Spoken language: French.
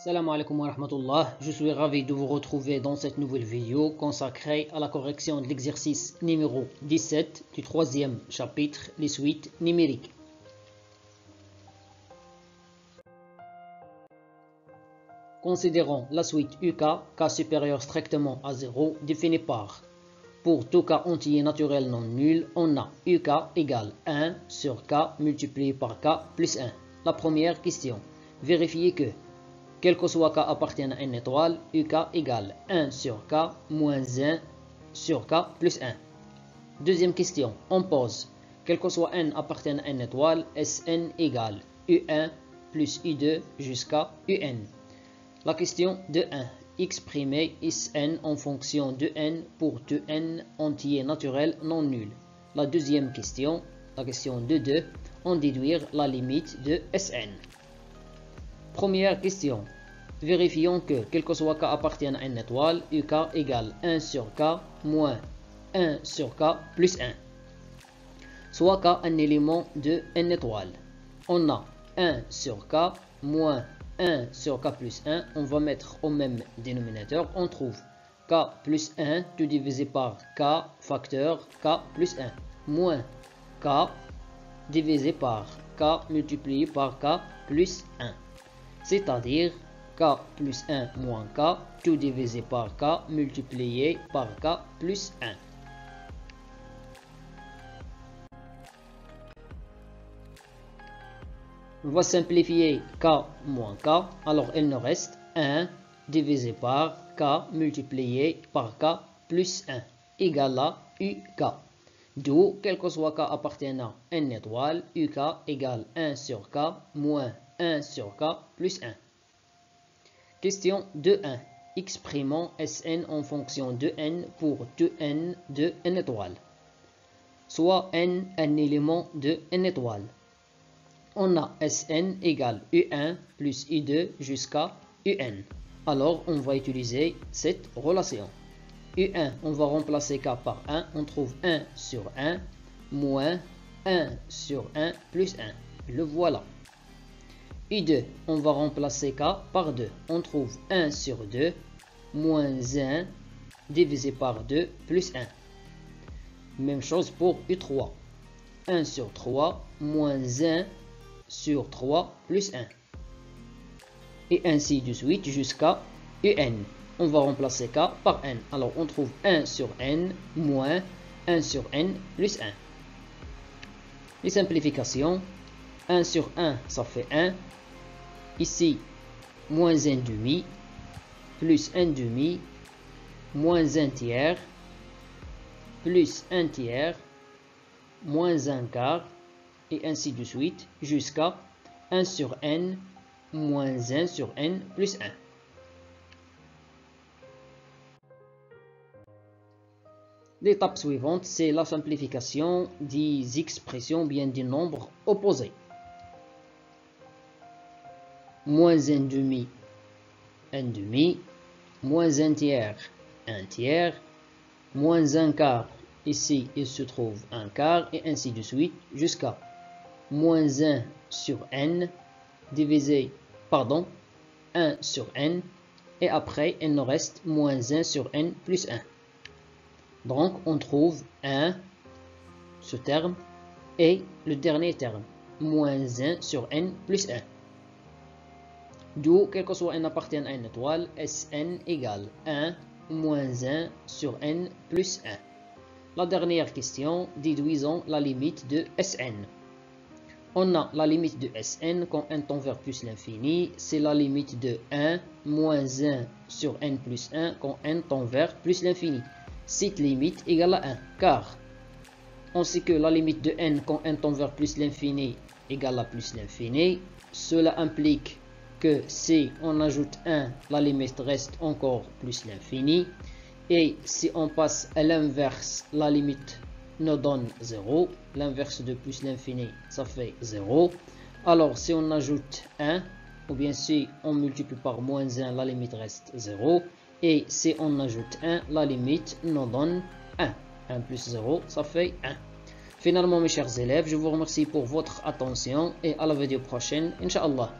Salam alaikum wa rahmatullah, je suis ravi de vous retrouver dans cette nouvelle vidéo consacrée à la correction de l'exercice numéro 17 du troisième chapitre, les suites numériques. Considérons la suite UK, cas supérieur strictement à 0, définie par: pour tout cas entier naturel non nul, on a UK égale 1 sur K multiplié par K plus 1. La première question, vérifiez que quel que soit K appartienne à une étoile, UK égale 1 sur K moins 1 sur K plus 1. Deuxième question, on pose, quel que soit N appartienne à une étoile, Sn égale U1 plus U2 jusqu'à Un. La question de 1, exprimer Sn en fonction de n pour tout n entier naturel non nul. La deuxième question, la question de 2, en déduire la limite de Sn. Première question, vérifions que quel que soit K appartienne à une étoile, UK égale 1 sur K moins 1 sur K plus 1. Soit K un élément de n étoile. On a 1 sur K moins 1 sur K plus 1. On va mettre au même dénominateur. On trouve K plus 1 tout divisé par K facteur K plus 1 moins K divisé par K multiplié par K plus 1. C'est-à-dire K plus 1 moins K, tout divisé par K multiplié par K plus 1. On va simplifier K moins K, alors il nous reste 1 divisé par K multiplié par K plus 1 égale à UK. D'où, quel que soit K appartenant à une étoile, UK égale 1 sur K moins 1 sur K plus 1. Question 2.1. Exprimons Sn en fonction de n pour tout n de n étoile. Soit n un élément de n étoile. On a Sn égale U1 plus U2 jusqu'à Un. Alors on va utiliser cette relation. U1, on va remplacer K par 1. On trouve 1 sur 1 moins 1 sur 1 plus 1. Le voilà. U2, on va remplacer K par 2. On trouve 1 sur 2 moins 1 divisé par 2 plus 1. Même chose pour U3. 1 sur 3 moins 1 sur 3 plus 1. Et ainsi de suite jusqu'à Un. On va remplacer K par N. Alors on trouve 1 sur N moins 1 sur N plus 1. Les simplifications. 1 sur 1, ça fait 1. Ici, moins 1 demi, plus 1 demi, moins 1 tiers, plus 1 tiers, moins 1 quart, et ainsi de suite, jusqu'à 1 sur n, moins 1 sur n, plus 1. L'étape suivante, c'est la simplification des expressions, bien des nombres opposés. Moins 1 demi, moins 1 tiers, moins 1 quart, ici il se trouve 1 quart, et ainsi de suite, jusqu'à moins 1 sur n, divisé, 1 sur n, et après il nous reste moins 1 sur n plus 1. Donc on trouve 1, ce terme, et le dernier terme, moins 1 sur n plus 1. D'où, quel que soit n appartienne à une étoile, Sn égale 1 moins 1 sur n plus 1. La dernière question, déduisons la limite de Sn. On a la limite de Sn quand n tend vers plus l'infini, c'est la limite de 1 moins 1 sur n plus 1 quand n tend vers plus l'infini. Cette limite égale à 1, car on sait que la limite de n quand n tend vers plus l'infini égale à plus l'infini. Cela implique que si on ajoute 1, la limite reste encore plus l'infini. Et si on passe à l'inverse, la limite nous donne 0. L'inverse de plus l'infini, ça fait 0. Alors si on ajoute 1, ou bien si on multiplie par moins 1, la limite reste 0. Et si on ajoute 1, la limite nous donne 1. 1 plus 0, ça fait 1. Finalement, mes chers élèves, je vous remercie pour votre attention et à la vidéo prochaine, Inch'Allah.